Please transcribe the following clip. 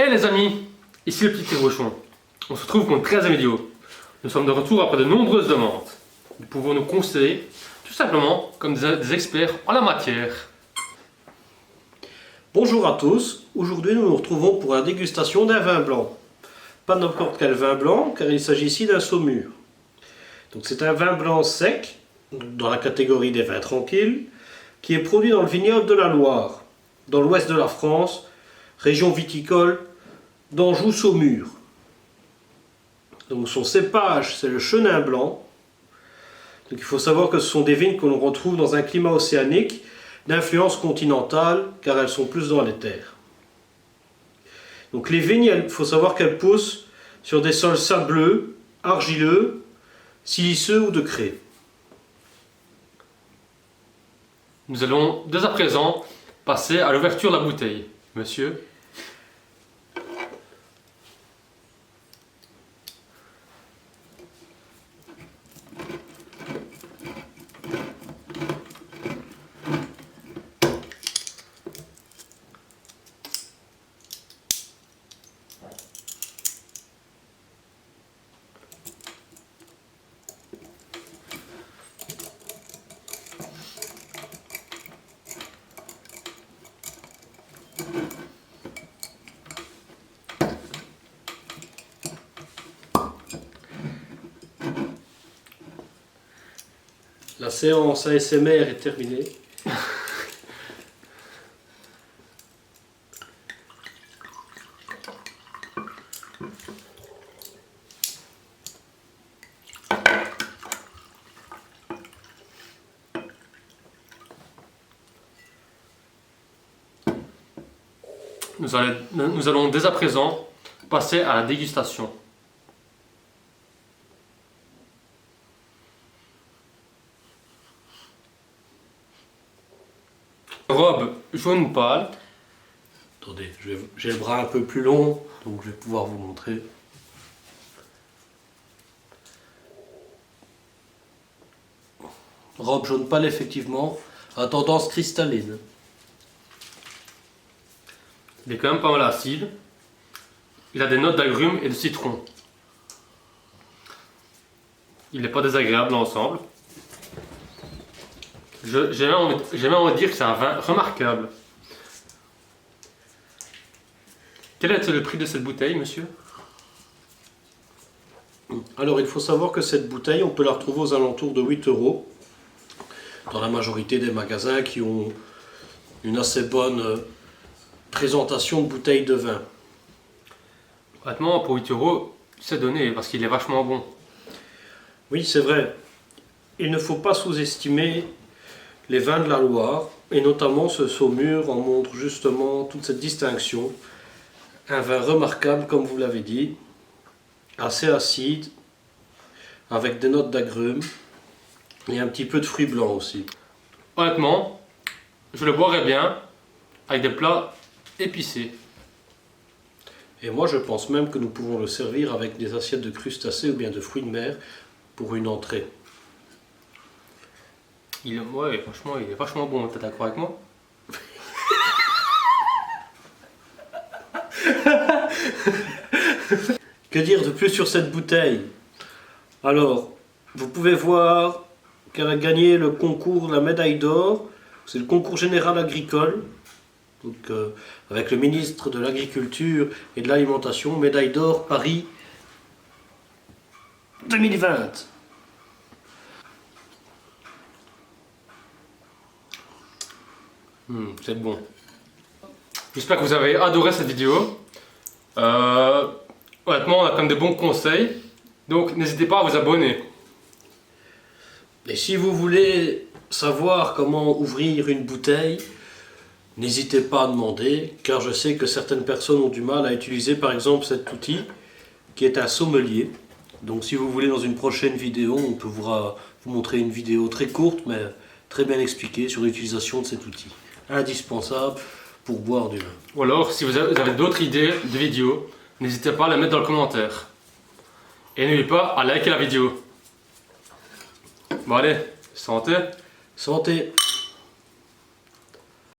Hey les amis, ici le petit Rochon. On se retrouve pour une 13e vidéo. Nous sommes de retour après de nombreuses demandes. Nous pouvons nous conseiller tout simplement comme des experts en la matière. Bonjour à tous, aujourd'hui nous nous retrouvons pour la dégustation d'un vin blanc. Pas n'importe quel vin blanc, car il s'agit ici d'un Saumur. Donc c'est un vin blanc sec, dans la catégorie des vins tranquilles, qui est produit dans le vignoble de la Loire, dans l'ouest de la France, région viticole d'Anjou-Saumur. Donc son cépage, c'est le Chenin blanc. Donc il faut savoir que ce sont des vignes que l'on retrouve dans un climat océanique d'influence continentale, car elles sont plus dans les terres. Donc les vignes, il faut savoir qu'elles poussent sur des sols sableux, argileux, siliceux ou de craie. Nous allons dès à présent passer à l'ouverture de la bouteille. Monsieur. La séance ASMR est terminée. Nous allons dès à présent passer à la dégustation. Robe jaune pâle. Attendez, j'ai le bras un peu plus long, donc je vais pouvoir vous montrer. Robe jaune pâle, effectivement, à tendance cristalline. Il est quand même pas mal acide. Il a des notes d'agrumes et de citron. Il n'est pas désagréable dans l'ensemble. J'ai même envie de dire que c'est un vin remarquable. Quel est le prix de cette bouteille, monsieur? Alors il faut savoir que cette bouteille, on peut la retrouver aux alentours de 8 € dans la majorité des magasins qui ont une assez bonne présentation de bouteilles de vin. Honnêtement, pour 8 €, c'est donné parce qu'il est vachement bon. Oui, c'est vrai. Il ne faut pas sous-estimer les vins de la Loire, et notamment ce Saumur en montre justement toute cette distinction. Un vin remarquable, comme vous l'avez dit, assez acide, avec des notes d'agrumes, et un petit peu de fruits blancs aussi. Honnêtement, je le boirais bien avec des plats épicés. Et moi je pense même que nous pouvons le servir avec des assiettes de crustacés ou bien de fruits de mer pour une entrée. Ouais, franchement, il est vachement bon, t'es d'accord avec moi? Que dire de plus sur cette bouteille? Alors, vous pouvez voir qu'elle a gagné le concours de la médaille d'or. C'est le concours général agricole. Donc, avec le ministre de l'Agriculture et de l'Alimentation, médaille d'or Paris 2020. C'est bon. J'espère que vous avez adoré cette vidéo. Honnêtement, on a quand même des bons conseils. Donc n'hésitez pas à vous abonner. Et si vous voulez savoir comment ouvrir une bouteille, n'hésitez pas à demander, car je sais que certaines personnes ont du mal à utiliser par exemple cet outil, qui est un sommelier. Donc si vous voulez, dans une prochaine vidéo, on peut vous montrer une vidéo très courte, mais très bien expliquée sur l'utilisation de cet outil. Indispensable pour boire du vin. Ou alors, si vous avez d'autres idées de vidéos, n'hésitez pas à les mettre dans le commentaire. Et n'oubliez pas à liker la vidéo. Bon allez, santé! Santé!